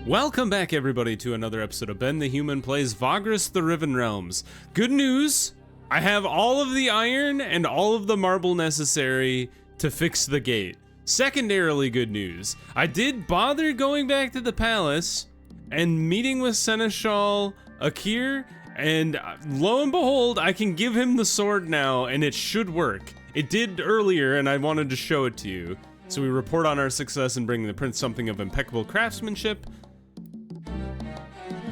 Welcome back, everybody, to another episode of Ben the Human Plays Vagrus the Riven Realms. Good news, I have all of the iron and all of the marble necessary to fix the gate. Secondarily, good news, I did bother going back to the palace and meeting with Seneschal Akir, and lo and behold, I can give him the sword now, and it should work. It did earlier, and I wanted to show it to you. So we report on our success in bringing the prince something of impeccable craftsmanship.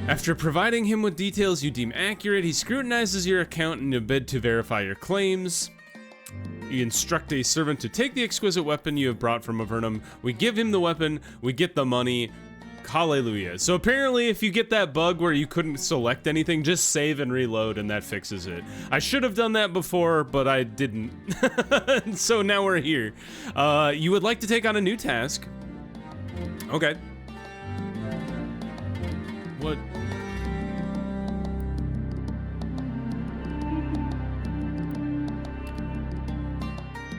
After providing him with details you deem accurate, he scrutinizes your account in a bid to verify your claims. You instruct a servant to take the exquisite weapon you have brought from Avernum. We give him the weapon, we get the money. Hallelujah. So apparently if you get that bug where you couldn't select anything, just save and reload and that fixes it. I should have done that before, but I didn't. So now we're here. You would like to take on a new task. Okay. What?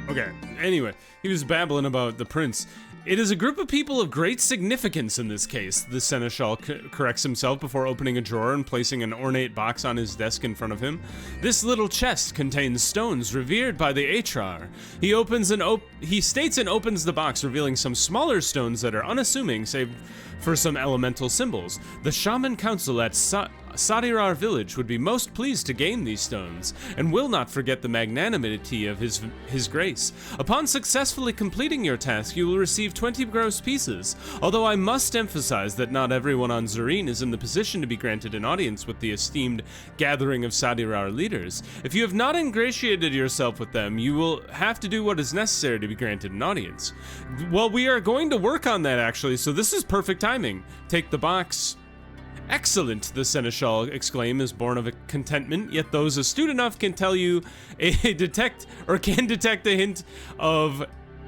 Okay, anyway, he was babbling about the prince. It is a group of people of great significance in this case, the Seneschal corrects himself before opening a drawer and placing an ornate box on his desk in front of him. This little chest contains stones revered by the Atrar. He states and opens the box, revealing some smaller stones that are unassuming, save for some elemental symbols. The Shaman Council at Sadirar village would be most pleased to gain these stones, and will not forget the magnanimity of his grace. Upon successfully completing your task, you will receive 20 gross pieces, although I must emphasize that not everyone on Zareen is in the position to be granted an audience with the esteemed gathering of Sadirar leaders. If you have not ingratiated yourself with them, you will have to do what is necessary to be granted an audience. Well, we are going to work on that, actually, so this is perfect timing. Take the box. Excellent, the Seneschal exclaims, born of a contentment, yet those astute enough can tell you can detect a hint of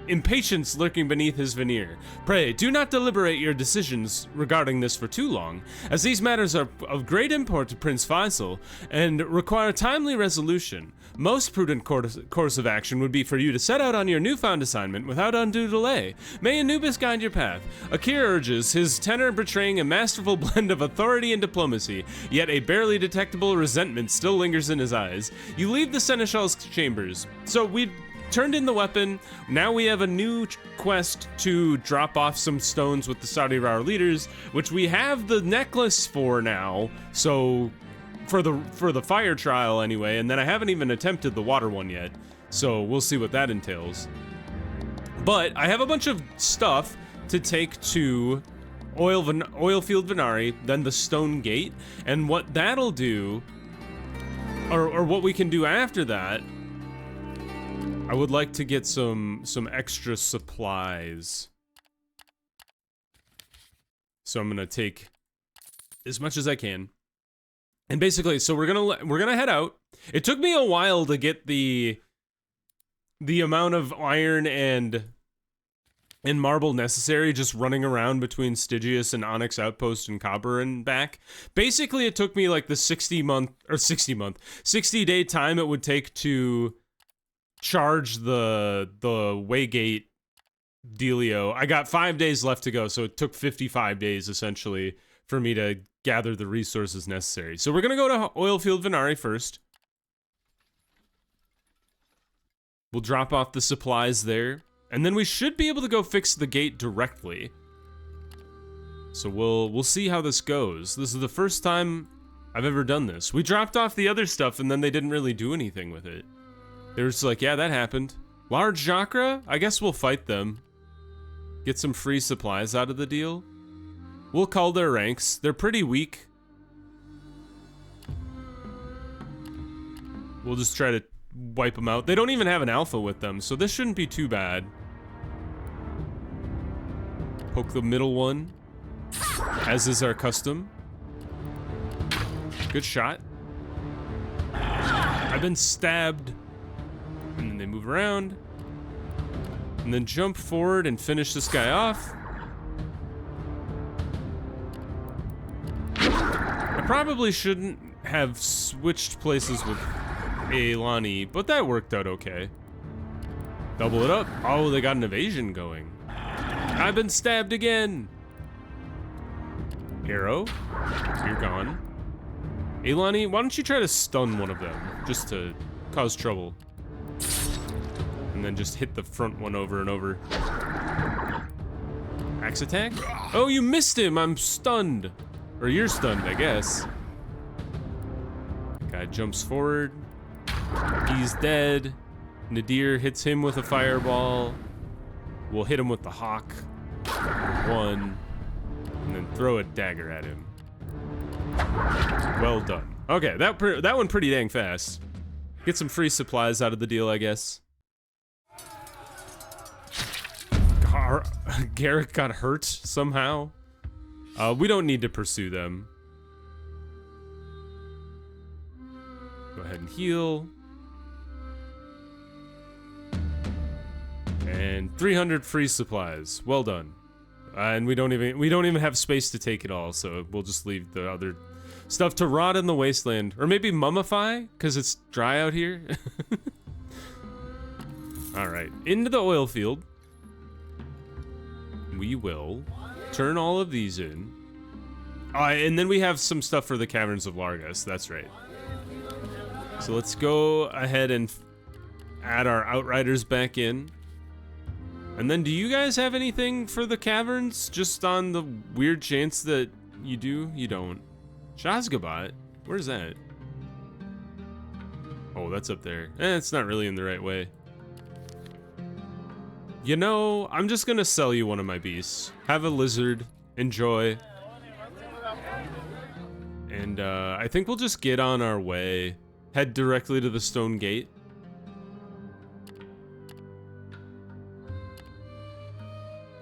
impatience lurking beneath his veneer. Pray, do not deliberate your decisions regarding this for too long, as these matters are of great import to Prince Faisal and require timely resolution. Most prudent course of action would be for you to set out on your newfound assignment without undue delay. May Anubis guide your path. Akir urges, his tenor betraying a masterful blend of authority and diplomacy, yet a barely detectable resentment still lingers in his eyes. You leave the Seneschal's chambers. So we turned in the weapon. Now we have a new quest to drop off some stones with the Sadirar leaders, which we have the necklace for now. So for the fire trial anyway, and then I haven't even attempted the water one yet. So we'll see what that entails. But I have a bunch of stuff to take to Oilfield Venari, then the Stone Gate, and what that'll do, or what we can do after that, I would like to get some extra supplies. So I'm gonna take as much as I can. And basically, so we're gonna head out. It took me a while to get the amount of iron and marble necessary just running around between Stygius and Onyx Outpost and Cobber and back. Basically, it took me like the 60 day time it would take to charge the Waygate dealio. I got 5 days left to go, so it took 55 days essentially for me to gather the resources necessary. So we're gonna go to Oilfield Venari first. We'll drop off the supplies there, and then we should be able to go fix the gate directly. So we'll see how this goes. This is the first time I've ever done this. We dropped off the other stuff and then they didn't really do anything with it. They were just like, yeah, that happened. Large Chakra? I guess we'll fight them. Get some free supplies out of the deal. We'll call their ranks. They're pretty weak. We'll just try to wipe them out. They don't even have an alpha with them, so this shouldn't be too bad. Poke the middle one, as is our custom. Good shot. I've been stabbed. And then they move around. And then jump forward and finish this guy off. I probably shouldn't have switched places with Aelani, but that worked out okay. Double it up. Oh, they got an evasion going. I've been stabbed again. Arrow. You're gone. Alani, why don't you try to stun one of them, just to cause trouble. And then just hit the front one over and over. Axe attack? Oh, you missed him! I'm stunned. Or you're stunned, I guess. Guy jumps forward. He's dead. Nadir hits him with a fireball. We'll hit him with the hawk. One. And then throw a dagger at him. Well done. Okay, that one pretty dang fast. Get some free supplies out of the deal, I guess. Garrick got hurt somehow. We don't need to pursue them. Go ahead and heal. And 300 free supplies. Well done. And we don't even have space to take it all, so we'll just leave the other stuff to rot in the wasteland. Or maybe mummify, because it's dry out here. Alright, into the oil field. We will turn all of these in. And then we have some stuff for the Caverns of Largus, that's right. So let's go ahead and add our Outriders back in. And then do you guys have anything for the caverns? Just on the weird chance that you do? You don't. Shazgabat? Where's that? Oh, that's up there. It's not really in the right way. You know, I'm just gonna sell you one of my beasts. Have a lizard. Enjoy. And I think we'll just get on our way. Head directly to the stone gate.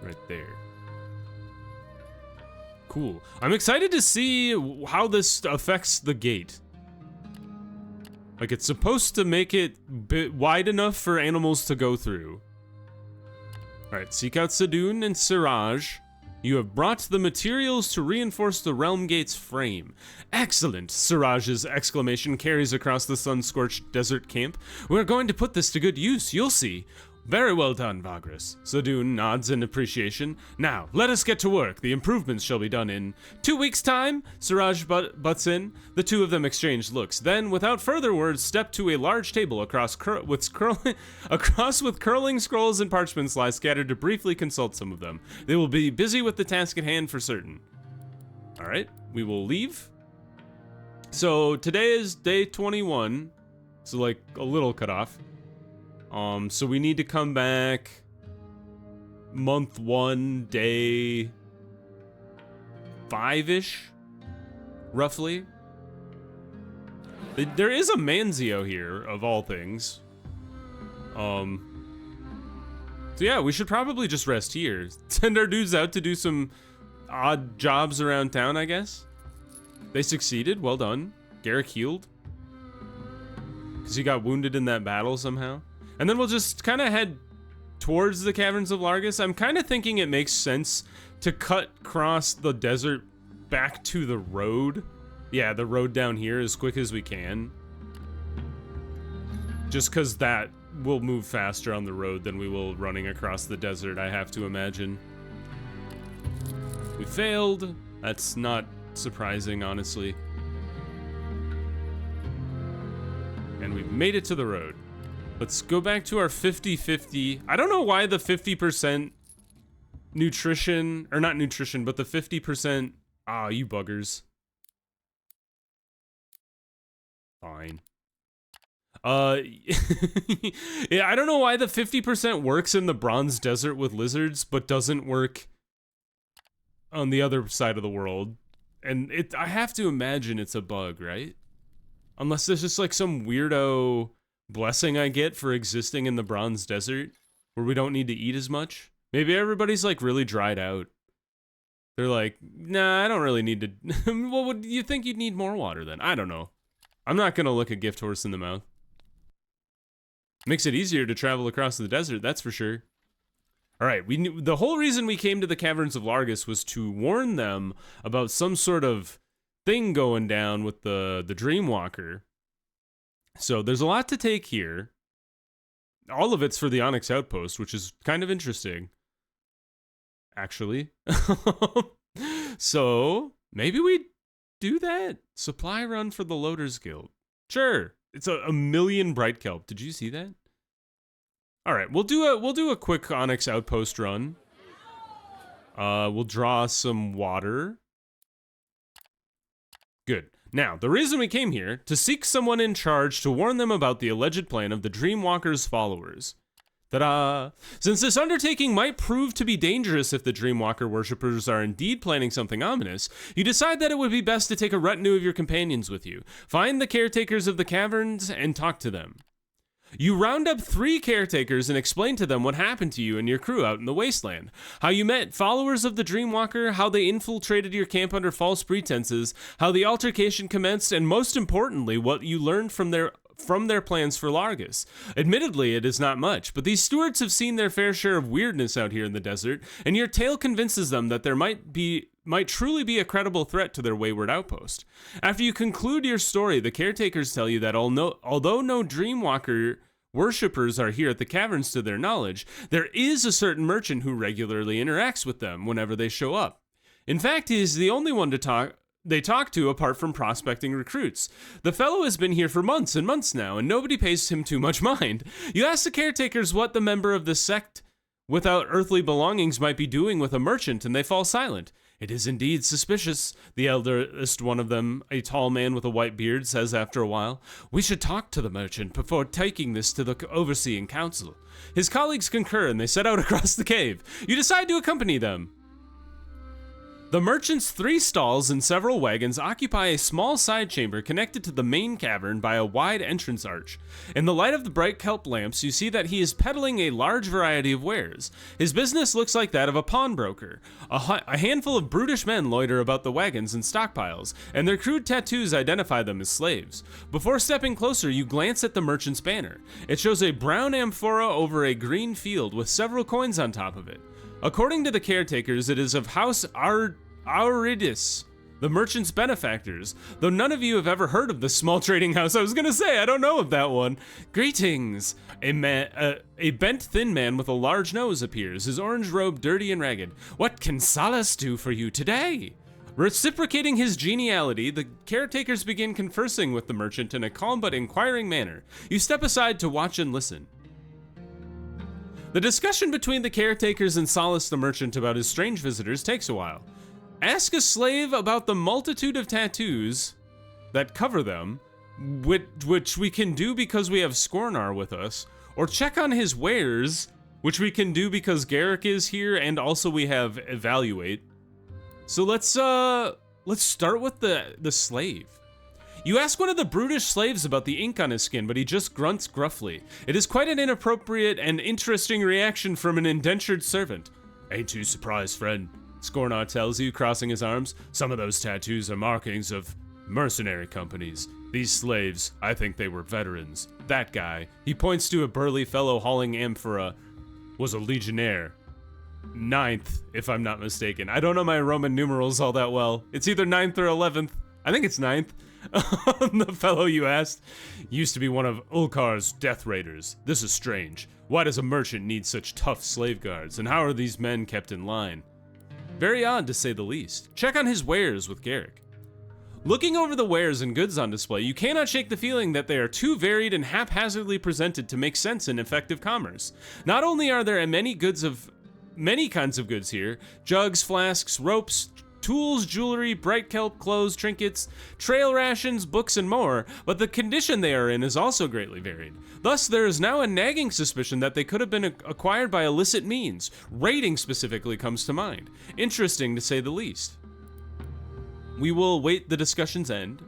Right there. Cool. I'm excited to see how this affects the gate. Like, it's supposed to make it wide enough for animals to go through. Alright, seek out Sadun and Siraj. You have brought the materials to reinforce the realm gate's frame. Excellent! Siraj's exclamation carries across the sun-scorched desert camp. We're going to put this to good use, you'll see. Very well done, Vagrus. Sadun nods in appreciation. Now, let us get to work. The improvements shall be done in 2 weeks' time. Siraj butts in. The two of them exchange looks. Then, without further words, step to a large table across with curling scrolls and parchments lie scattered to briefly consult some of them. They will be busy with the task at hand for certain. All right, we will leave. So today is day 21. So like a little cutoff. So we need to come back month 1, day 5-ish, roughly. There is a Manzio here, of all things. So yeah, we should probably just rest here. Send our dudes out to do some odd jobs around town, I guess. They succeeded, well done. Garrick healed. Because he got wounded in that battle somehow. And then we'll just kind of head towards the Caverns of Largus. I'm kind of thinking it makes sense to cut across the desert back to the road. Yeah, the road down here as quick as we can. Just because that will move faster on the road than we will running across the desert, I have to imagine. We failed. That's not surprising, honestly. And we've made it to the road. Let's go back to our 50-50. I don't know why the 50% nutrition, or not nutrition, but the 50%, you buggers. Fine. Yeah, I don't know why the 50% works in the Bronze Desert with lizards, but doesn't work on the other side of the world. And I have to imagine it's a bug, right? Unless there's just like some weirdo blessing I get for existing in the Bronze Desert, where we don't need to eat as much. Maybe everybody's like really dried out. They're like, nah, I don't really need to. Well, would you think you'd need more water then? I don't know. I'm not gonna look a gift horse in the mouth. Makes it easier to travel across the desert, that's for sure. All right, the whole reason we came to the Caverns of Largus was to warn them about some sort of thing going down with the Dreamwalker. So there's a lot to take here. All of it's for the Onyx Outpost, which is kind of interesting, actually. So Maybe we do that? Supply run for the Loaders Guild. Sure. It's a million bright kelp. Did you see that? All right, we'll do a quick Onyx Outpost run. We'll draw some water. Good. Now, the reason we came here, to seek someone in charge to warn them about the alleged plan of the Dreamwalker's followers. Ta-da! Since this undertaking might prove to be dangerous if the Dreamwalker worshippers are indeed planning something ominous, you decide that it would be best to take a retinue of your companions with you. Find the caretakers of the caverns and talk to them. You round up 3 caretakers and explain to them what happened to you and your crew out in the wasteland. How you met followers of the Dreamwalker, how they infiltrated your camp under false pretenses, how the altercation commenced, and most importantly, what you learned from their plans for Largus. Admittedly, it is not much, but these stewards have seen their fair share of weirdness out here in the desert, and your tale convinces them that there might truly be a credible threat to their wayward outpost. After you conclude your story, the caretakers tell you that although no Dreamwalker worshippers are here at the caverns to their knowledge, there is a certain merchant who regularly interacts with them whenever they show up. In fact, he is the only one they talk to apart from prospecting recruits. The fellow has been here for months and months now, and nobody pays him too much mind. You ask the caretakers what the member of the sect without earthly belongings might be doing with a merchant, and they fall silent. It is indeed suspicious, the eldest one of them, a tall man with a white beard, says after a while. We should talk to the merchant before taking this to the overseeing council. His colleagues concur, and they set out across the cave. You decide to accompany them. The merchant's 3 stalls and several wagons occupy a small side chamber connected to the main cavern by a wide entrance arch. In the light of the bright kelp lamps, you see that he is peddling a large variety of wares. His business looks like that of a pawnbroker. A handful of brutish men loiter about the wagons and stockpiles, and their crude tattoos identify them as slaves. Before stepping closer, you glance at the merchant's banner. It shows a brown amphora over a green field with several coins on top of it. According to the caretakers, it is of House Auridis, the merchant's benefactors, though none of you have ever heard of this small trading house. I was gonna say, I don't know of that one. Greetings. A bent thin man with a large nose appears, his orange robe dirty and ragged. What can Salas do for you today? Reciprocating his geniality, the caretakers begin conversing with the merchant in a calm but inquiring manner. You step aside to watch and listen. The discussion between the caretakers and Salas the merchant about his strange visitors takes a while. Ask a slave about the multitude of tattoos that cover them, which we can do because we have Scornar with us, or check on his wares, which we can do because Garrick is here and also we have Evaluate. So let's start with the slave. You ask one of the brutish slaves about the ink on his skin, but he just grunts gruffly. It is quite an inappropriate and interesting reaction from an indentured servant. Ain't too surprised, friend, Scornar tells you, crossing his arms. Some of those tattoos are markings of mercenary companies. These slaves, I think they were veterans. That guy, he points to a burly fellow hauling amphora, was a legionnaire. 9th, if I'm not mistaken. I don't know my Roman numerals all that well. It's either 9th or 11th. I think it's 9th. The fellow you asked used to be one of Ulkar's death raiders. This is strange. Why does a merchant need such tough slave guards, and how are these men kept in line? Very odd, to say the least. Check on his wares with Garrick. Looking over the wares and goods on display, you cannot shake the feeling that they are too varied and haphazardly presented to make sense in effective commerce. Not only are there many kinds of goods here, jugs, flasks, ropes, tools, jewelry, bright kelp, clothes, trinkets, trail rations, books, and more, but the condition they are in is also greatly varied. Thus, there is now a nagging suspicion that they could have been acquired by illicit means. Raiding specifically comes to mind. Interesting, to say the least. We will wait the discussion's end.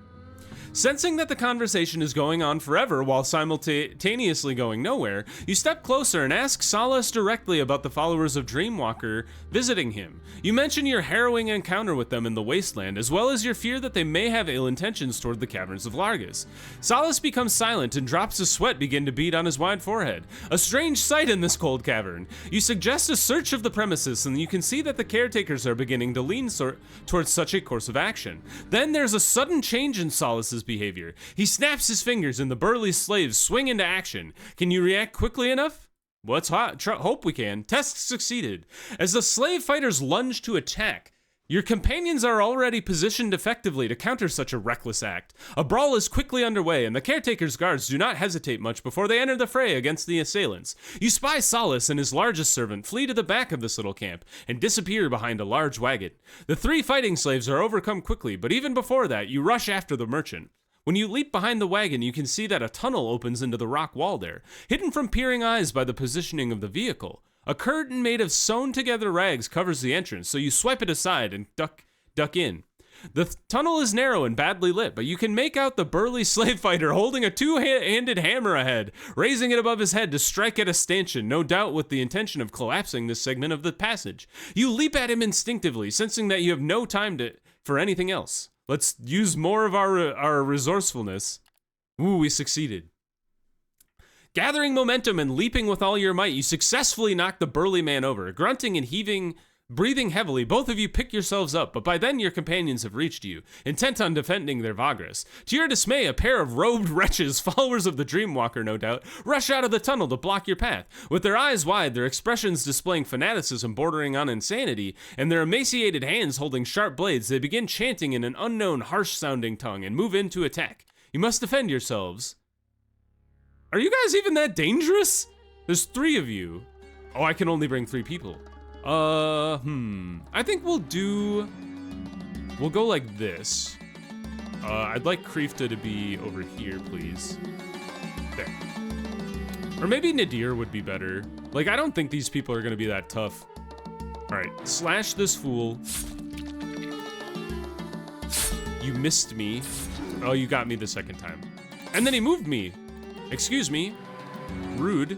Sensing that the conversation is going on forever while simultaneously going nowhere, you step closer and ask Salas directly about the followers of Dreamwalker visiting him. You mention your harrowing encounter with them in the wasteland, as well as your fear that they may have ill intentions toward the caverns of Largus. Salas becomes silent and drops of sweat begin to bead on his wide forehead. A strange sight in this cold cavern. You suggest a search of the premises, and you can see that the caretakers are beginning to lean towards such a course of action. Then there's a sudden change in Salas's behavior. He snaps his fingers and the burly slaves swing into action. Can you react quickly enough? Let's hope we can. Test succeeded. As the slave fighters lunge to attack, Your companions are already positioned effectively to counter such a reckless act. A brawl is quickly underway, and the caretaker's guards do not hesitate much before they enter the fray against the assailants. You spy Solace and his largest servant flee to the back of this little camp and disappear behind a large wagon. The 3 fighting slaves are overcome quickly, but even before that, you rush after the merchant. When you leap behind the wagon, you can see that a tunnel opens into the rock wall there, hidden from peering eyes by the positioning of the vehicle. A curtain made of sewn-together rags covers the entrance, so you swipe it aside and duck in. The tunnel is narrow and badly lit, but you can make out the burly slave fighter holding a 2-handed hammer ahead, raising it above his head to strike at a stanchion, no doubt with the intention of collapsing this segment of the passage. You leap at him instinctively, sensing that you have no time for anything else. Let's use more of our resourcefulness. Ooh, we succeeded. Gathering momentum and leaping with all your might, you successfully knock the burly man over. Grunting and breathing heavily, both of you pick yourselves up, but by then your companions have reached you, intent on defending their Vagrus. To your dismay, a pair of robed wretches, followers of the Dreamwalker no doubt, rush out of the tunnel to block your path. With their eyes wide, their expressions displaying fanaticism bordering on insanity, and their emaciated hands holding sharp blades, they begin chanting in an unknown, harsh-sounding tongue and move in to attack. You must defend yourselves. Are you guys even that dangerous? There's 3 of you. Oh, I can only bring 3 people. I think we'll go like this. I'd like Kreefta to be over here, please. There. Or maybe Nadir would be better. Like, I don't think these people are gonna be that tough. All right, slash this fool. You missed me. Oh, you got me the second time. And then he moved me. Excuse me. Rude.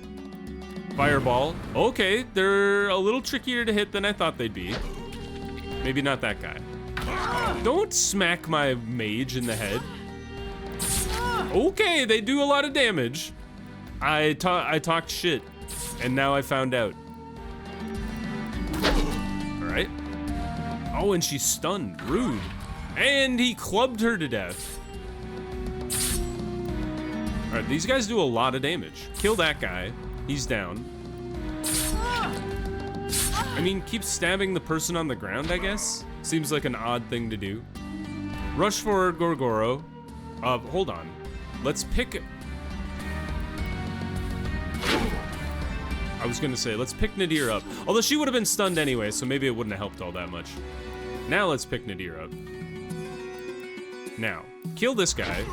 Fireball. Okay, they're a little trickier to hit than I thought they'd be. Maybe not that guy. Don't smack my mage in the head. Okay, they do a lot of damage. I talked shit, and now I found out. All right. Oh, and she's stunned. Rude. And he clubbed her to death. All right, these guys do a lot of damage. Kill that guy. He's down. I mean, keep stabbing the person on the ground, I guess? Seems like an odd thing to do. Rush forward, Gorgoro. Hold on. Let's pick... I was gonna say, let's pick Nadir up. Although she would have been stunned anyway, so maybe it wouldn't have helped all that much. Now let's pick Nadir up. Now, kill this guy.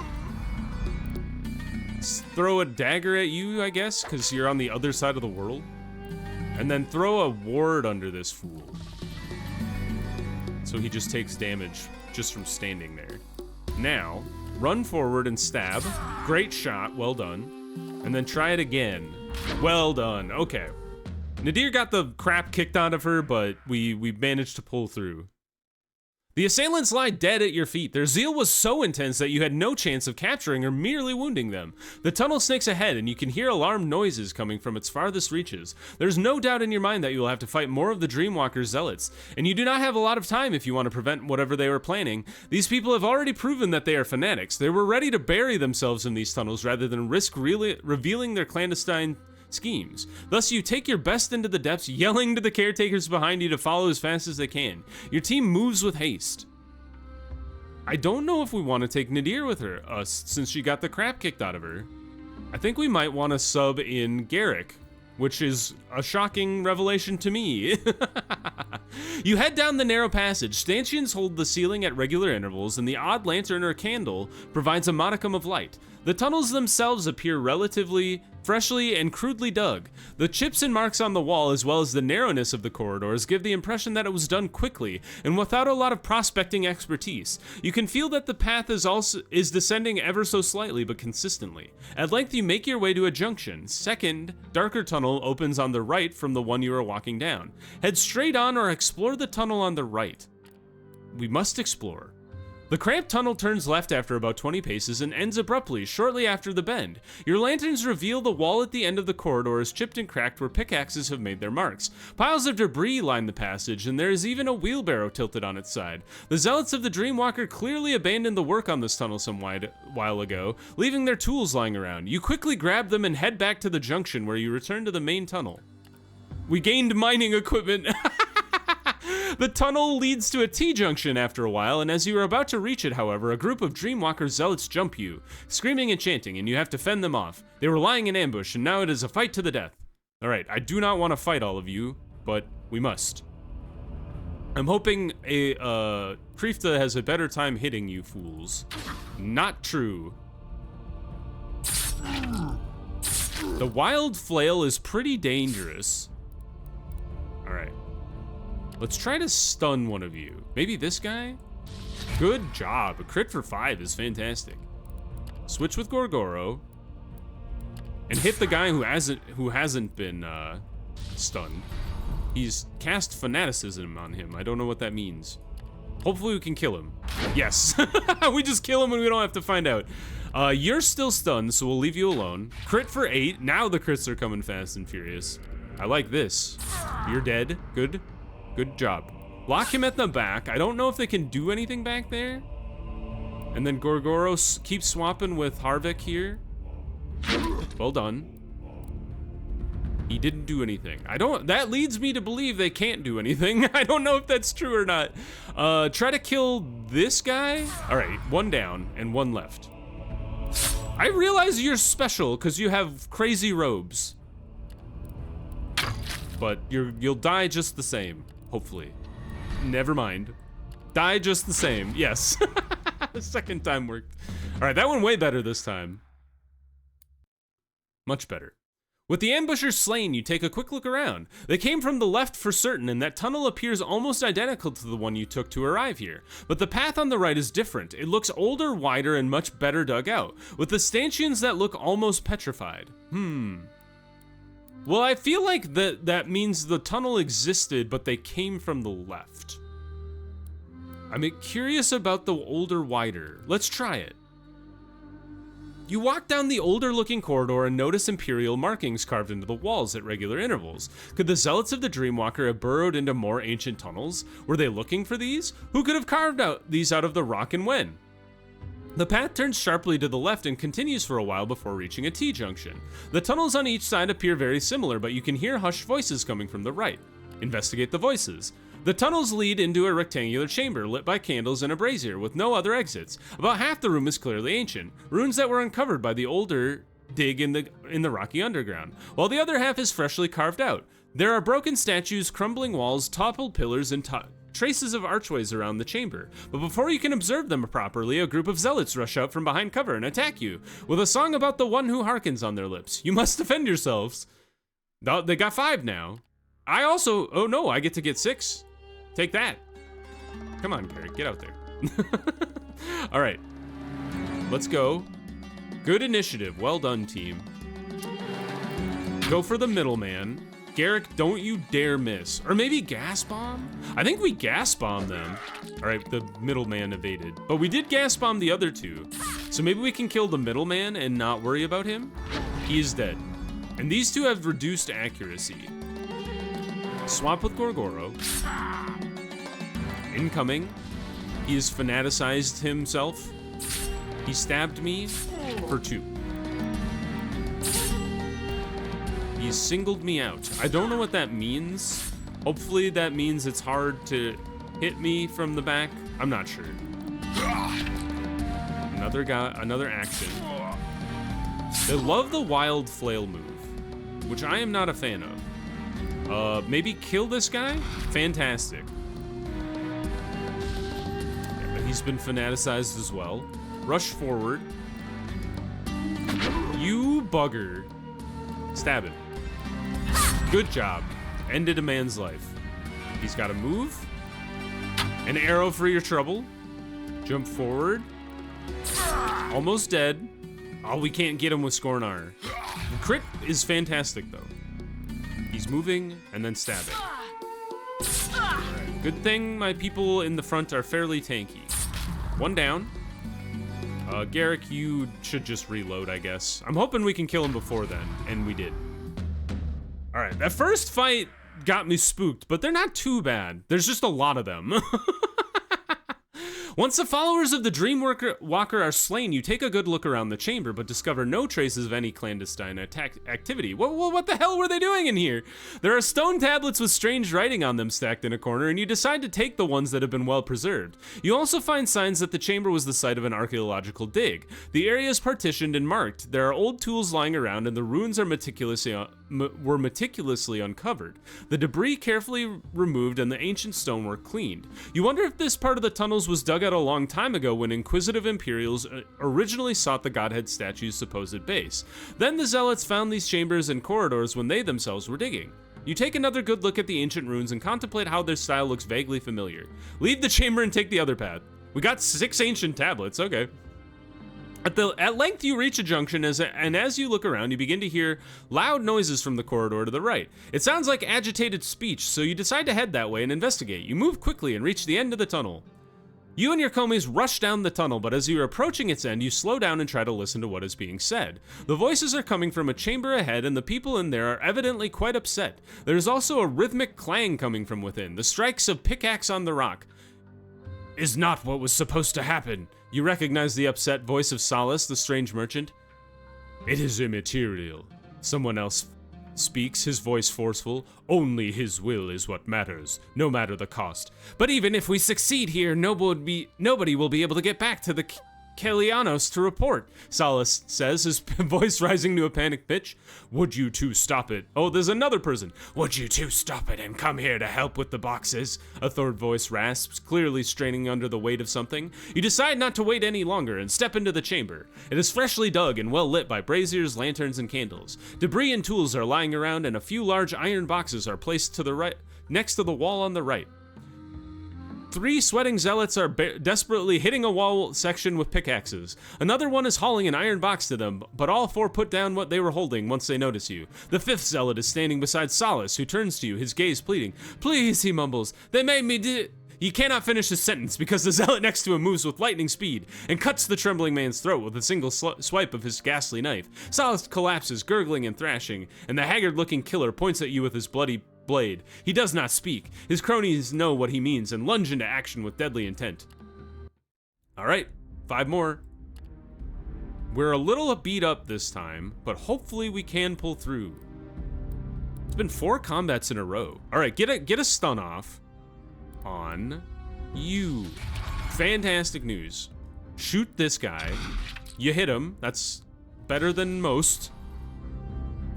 Throw a dagger at you, I guess, because you're on the other side of the world. And then throw a ward under this fool. So he just takes damage just from standing there. Now, run forward and stab. Great shot, well done. And then try it again. Well done, okay. Nadir got the crap kicked out of her, but we managed to pull through. The assailants lie dead at your feet. Their zeal was so intense that you had no chance of capturing or merely wounding them. The tunnel snakes ahead, and you can hear alarmed noises coming from its farthest reaches. There's no doubt in your mind that you will have to fight more of the Dreamwalker zealots, and you do not have a lot of time if you want to prevent whatever they were planning. These people have already proven that they are fanatics. They were ready to bury themselves in these tunnels rather than risk revealing their clandestine schemes. Thus, you take your best into the depths, yelling to the caretakers behind you to follow as fast as they can. Your team moves with haste. I don't know if we want to take Nadir with us since she got the crap kicked out of her. I think we might want to sub in Garrick, which is a shocking revelation to me. You head down the narrow passage. Stanchions hold the ceiling at regular intervals, and the odd lantern or candle provides a modicum of light. The tunnels themselves appear relatively freshly and crudely dug. The chips and marks on the wall, as well as the narrowness of the corridors, give the impression that it was done quickly and without a lot of prospecting expertise. You can feel that the path is descending ever so slightly but consistently. At length, you make your way to a junction. Second, darker tunnel opens on the right from the one you are walking down. Head straight on or explore the tunnel on the right. We must explore. The cramped tunnel turns left after about 20 paces and ends abruptly shortly after the bend. Your lanterns reveal the wall at the end of the corridor is chipped and cracked where pickaxes have made their marks. Piles of debris line the passage, and there is even a wheelbarrow tilted on its side. The zealots of the Dreamwalker clearly abandoned the work on this tunnel some while ago, leaving their tools lying around. You quickly grab them and head back to the junction where you return to the main tunnel. We gained mining equipment. The tunnel leads to a T-junction after a while, and as you are about to reach it, however, a group of Dreamwalker zealots jump you, screaming and chanting, and you have to fend them off. They were lying in ambush, and now it is a fight to the death. All right, I do not want to fight all of you, but we must. I'm hoping a Kreefta has a better time hitting you fools. Not true. The wild flail is pretty dangerous. All right. Let's try to stun one of you. Maybe this guy? Good job. A crit for 5 is fantastic. Switch with Gorgoro. And hit the guy who hasn't been stunned. He's cast fanaticism on him. I don't know what that means. Hopefully we can kill him. Yes. We just kill him and we don't have to find out. You're still stunned, so we'll leave you alone. Crit for 8. Now the crits are coming fast and furious. I like this. You're dead. Good. Good job. Lock him at the back. I don't know if they can do anything back there. And then Gorgoro keeps swapping with Harvick here. Well done. He didn't do anything. That leads me to believe they can't do anything. I don't know if that's true or not. Try to kill this guy. All right, 1 down and 1 left. I realize you're special because you have crazy robes. But you'll die just the same, hopefully. Never mind. Die just the same, yes. The second time worked. All right, that went way better this time. Much better. With the ambushers slain, you take a quick look around. They came from the left for certain, and that tunnel appears almost identical to the one you took to arrive here. But the path on the right is different. It looks older, wider, and much better dug out, with the stanchions that look almost petrified. Well, I feel like that means the tunnel existed, but they came from the left. I'm curious about the older, wider. Let's try it. You walk down the older looking corridor and notice imperial markings carved into the walls at regular intervals. Could the zealots of the Dreamwalker have burrowed into more ancient tunnels? Were they looking for these? Who could have carved these out of the rock and when? The path turns sharply to the left and continues for a while before reaching a T-junction. The tunnels on each side appear very similar, but you can hear hushed voices coming from the right. Investigate the voices. The tunnels lead into a rectangular chamber lit by candles and a brazier with no other exits. About half the room is clearly ancient, ruins that were uncovered by the older dig in the rocky underground, while the other half is freshly carved out. There are broken statues, crumbling walls, toppled pillars, and traces of archways around the chamber. But before you can observe them properly, a group of zealots rush out from behind cover and attack you, with a song about the one who hearkens on their lips. You must defend yourselves. They got 5 now. I also, oh no, I get to get 6. Take that. Come on, Garrett, get out there. All right, let's go. Good initiative, well done, team. Go for the middleman. Garrick, don't you dare miss. Or maybe gas bomb? I think we gas bombed them. All right, the middleman evaded. But we did gas bomb the other 2. So maybe we can kill the middleman and not worry about him? He is dead. And these 2 have reduced accuracy. Swap with Gorgoro. Incoming. He has fanaticized himself. He stabbed me for 2. He singled me out. I don't know what that means. Hopefully that means it's hard to hit me from the back. I'm not sure. Another guy, another action. They love the wild flail move, which I am not a fan of. Maybe kill this guy? Fantastic. Yeah, he's been fanaticized as well. Rush forward. You bugger. Stab him. Good job. Ended a man's life. He's got to move. An arrow for your trouble. Jump forward. Almost dead. Oh, we can't get him with Scornar. The crit is fantastic, though. He's moving and then stabbing. Right. Good thing my people in the front are fairly tanky. 1 down. Garrick, you should just reload, I guess. I'm hoping we can kill him before then, and we did. All right, that first fight got me spooked, but they're not too bad. There's just a lot of them. Once the followers of the Dreamwalker are slain, you take a good look around the chamber, but discover no traces of any clandestine activity. What the hell were they doing in here? There are stone tablets with strange writing on them stacked in a corner, and you decide to take the ones that have been well preserved. You also find signs that the chamber was the site of an archaeological dig. The area is partitioned and marked. There are old tools lying around, and the ruins are meticulously uncovered. The debris carefully removed and the ancient stonework cleaned. You wonder if this part of the tunnels was dug out a long time ago when inquisitive Imperials originally sought the Godhead statue's supposed base. Then the Zealots found these chambers and corridors when they themselves were digging. You take another good look at the ancient ruins and contemplate how their style looks vaguely familiar. Leave the chamber and take the other path. We got 6 ancient tablets, okay. At length you reach a junction, and as you look around, you begin to hear loud noises from the corridor to the right. It sounds like agitated speech, so you decide to head that way and investigate. You move quickly and reach the end of the tunnel. You and your commies rush down the tunnel, but as you are approaching its end, you slow down and try to listen to what is being said. The voices are coming from a chamber ahead, and the people in there are evidently quite upset. There is also a rhythmic clang coming from within, the strikes of pickaxe on the rock. Is not what was supposed to happen. You recognize the upset voice of Solace, the strange merchant. It is immaterial. Someone else speaks, his voice forceful. Only his will is what matters, no matter the cost. But even if we succeed here, nobody will be able to get back to the Kelianos to report, Solace says, his voice rising to a panic pitch. Would you two stop it? Oh, there's another person. Would you two stop it and come here to help with the boxes? A third voice rasps, clearly straining under the weight of something. You decide not to wait any longer and step into the chamber. It is freshly dug and well lit by braziers, lanterns, and candles. Debris and tools are lying around, and a few large iron boxes are placed to the right, next to the wall on the right. 3 sweating zealots are desperately hitting a wall section with pickaxes. Another one is hauling an iron box to them, but all 4 put down what they were holding once they notice you. The 5th zealot is standing beside Solace, who turns to you, his gaze pleading. Please, he mumbles. They made me He cannot finish his sentence because the zealot next to him moves with lightning speed and cuts the trembling man's throat with a single swipe of his ghastly knife. Solace collapses, gurgling and thrashing, and the haggard-looking killer points at you with his bloody blade. He does not speak. His cronies know what he means and lunge into action with deadly intent. All right, 5 more. We're a little beat up this time, but hopefully we can pull through. It's been 4 combats in a row. All right, get a stun off on you. Fantastic news. Shoot this guy. You hit him. That's better than most.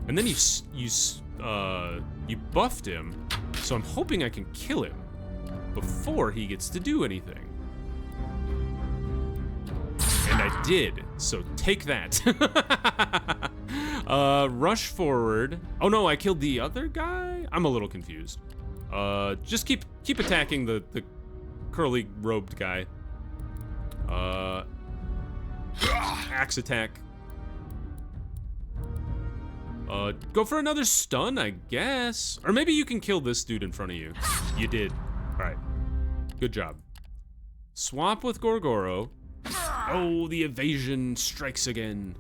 And then you buffed him, so I'm hoping I can kill him before he gets to do anything. And I did, so take that. Rush forward. Oh no, I killed the other guy? I'm a little confused. Just keep attacking the curly robed guy. Axe attack. Go for another stun, I guess. Or maybe you can kill this dude in front of you. You did. All right. Good job. Swap with Gorgoro. Oh, the evasion strikes again.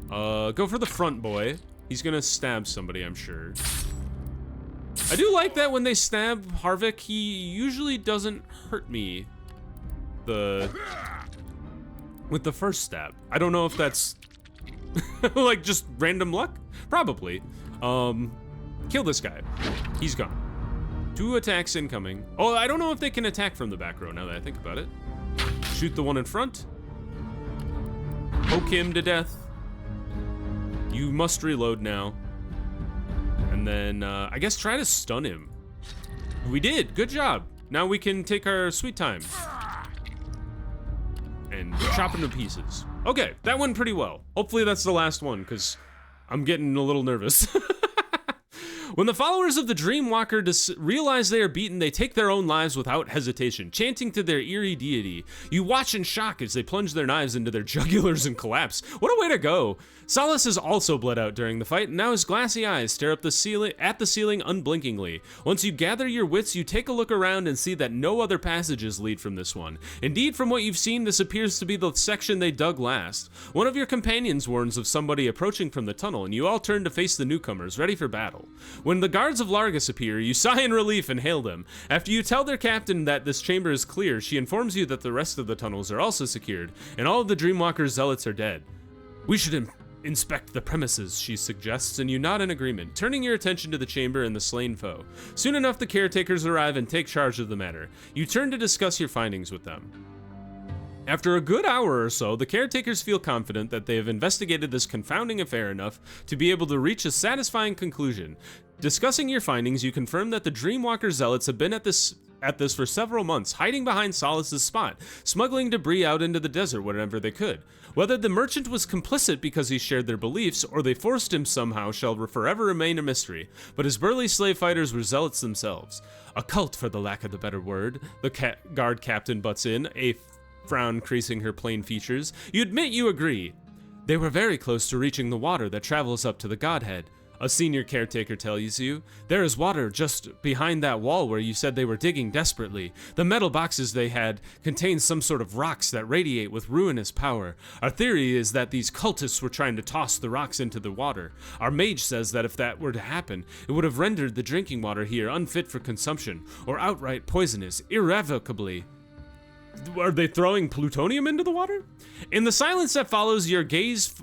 Go for the front boy. He's gonna stab somebody, I'm sure. I do like that when they stab Harvick, he usually doesn't hurt me. With the first stab. I don't know if that's like just random luck? Probably. Kill this guy. He's gone. 2 attacks incoming. Oh, I don't know if they can attack from the back row now that I think about it. Shoot the one in front. Poke him to death. You must reload now. And then, I guess try to stun him. We did, good job. Now we can take our sweet time. And chop him to pieces. Okay, that went pretty well. Hopefully that's the last one, because I'm getting a little nervous. When the followers of the Dreamwalker realize they are beaten, they take their own lives without hesitation, chanting to their eerie deity. You watch in shock as they plunge their knives into their jugulars and collapse. What a way to go! Solace has also bled out during the fight, and now his glassy eyes stare up at the ceiling unblinkingly. Once you gather your wits, you take a look around and see that no other passages lead from this one. Indeed, from what you've seen, this appears to be the section they dug last. One of your companions warns of somebody approaching from the tunnel, and you all turn to face the newcomers, ready for battle. When the guards of Largus appear, you sigh in relief and hail them. After you tell their captain that this chamber is clear, she informs you that the rest of the tunnels are also secured, and all of the Dreamwalker's zealots are dead. We should inspect the premises, she suggests, and you nod in agreement, turning your attention to the chamber and the slain foe. Soon enough, the caretakers arrive and take charge of the matter. You turn to discuss your findings with them. After a good hour or so, the caretakers feel confident that they have investigated this confounding affair enough to be able to reach a satisfying conclusion. Discussing your findings, you confirm that the Dreamwalker zealots have been at this for several months, hiding behind Solace's spot, smuggling debris out into the desert whenever they could. Whether the merchant was complicit because he shared their beliefs, or they forced him somehow, shall forever remain a mystery, but his burly slave fighters were zealots themselves. A cult, for the lack of the better word, the guard captain butts in, a frown creasing her plain features. You admit you agree. They were very close to reaching the water that travels up to the Godhead. A senior caretaker tells you, there is water just behind that wall where you said they were digging desperately. The metal boxes they had contain some sort of rocks that radiate with ruinous power. Our theory is that these cultists were trying to toss the rocks into the water. Our mage says that if that were to happen, it would have rendered the drinking water here unfit for consumption, or outright poisonous, irrevocably. Are they throwing plutonium into the water? In the silence that follows, you gaze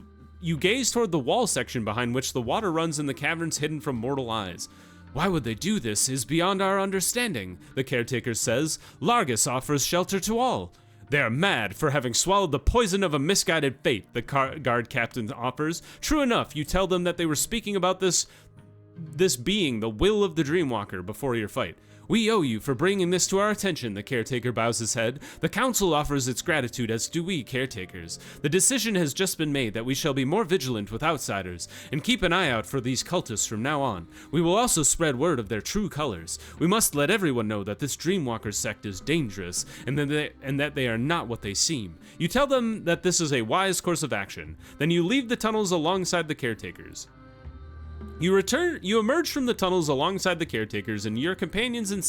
toward the wall section behind which the water runs in the caverns hidden from mortal eyes. Why would they do this is beyond our understanding, the caretaker says. Largus offers shelter to all. They are mad for having swallowed the poison of a misguided fate, the guard captain offers. True enough, you tell them that they were speaking about this being the will of the Dreamwalker before your fight. We owe you for bringing this to our attention, the caretaker bows his head. The council offers its gratitude, as do we caretakers. The decision has just been made that we shall be more vigilant with outsiders, and keep an eye out for these cultists from now on. We will also spread word of their true colors. We must let everyone know that this Dreamwalker sect is dangerous, and that they are not what they seem. You tell them that this is a wise course of action. Then you leave the tunnels alongside the caretakers. You emerge from the tunnels alongside the caretakers and your companions and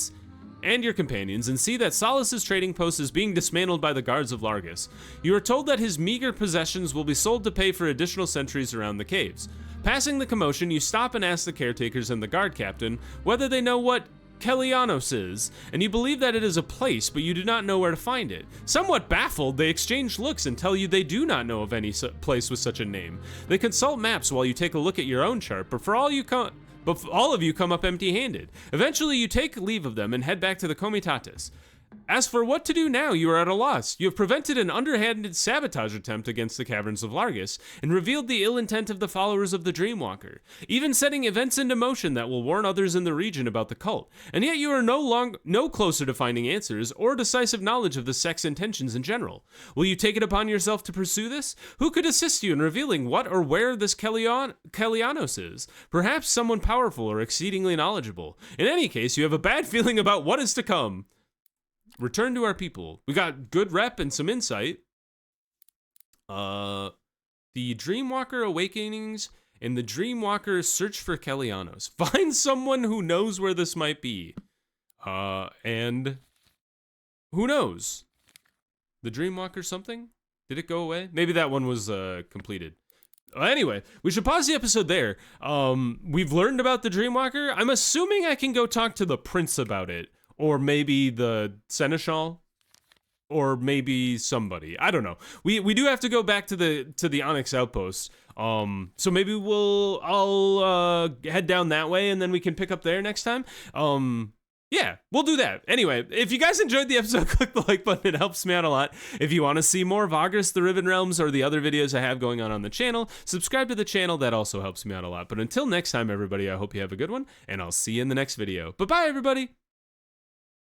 see that Solace's trading post is being dismantled by the guards of Largus. You are told that his meager possessions will be sold to pay for additional sentries around the caves. Passing the commotion, you stop and ask the caretakers and the guard captain whether they know what Kelianos is, and you believe that it is a place, but you do not know where to find it. Somewhat baffled, they exchange looks and tell you they do not know of any place with such a name. They consult maps while you take a look at your own chart, but all of you come up empty-handed. Eventually, you take leave of them and head back to the Comitatus. As for what to do now, you are at a loss. You have prevented an underhanded sabotage attempt against the caverns of Largus, and revealed the ill intent of the followers of the Dreamwalker, even setting events into motion that will warn others in the region about the cult. And yet you are no closer to finding answers, or decisive knowledge of the sect's intentions in general. Will you take it upon yourself to pursue this? Who could assist you in revealing what or where this Kelianos is? Perhaps someone powerful or exceedingly knowledgeable. In any case, you have a bad feeling about what is to come. Return to our people. We got good rep and some insight. The Dreamwalker Awakenings and the Dreamwalker Search for Kelianos. Find someone who knows where this might be. And who knows? The Dreamwalker something? Did it go away? Maybe that one was completed. Anyway, we should pause the episode there. We've learned about the Dreamwalker. I'm assuming I can go talk to the prince about it. Or maybe the seneschal, or maybe somebody. I don't know. We do have to go back to the Onyx outpost. So maybe I'll head down that way, and then we can pick up there next time. Yeah, we'll do that. Anyway, if you guys enjoyed the episode, click the like button. It helps me out a lot. If you want to see more Vagrus, the Riven Realms, or the other videos I have going on the channel, subscribe to the channel. That also helps me out a lot. But until next time, everybody, I hope you have a good one, and I'll see you in the next video. Bye-bye, everybody.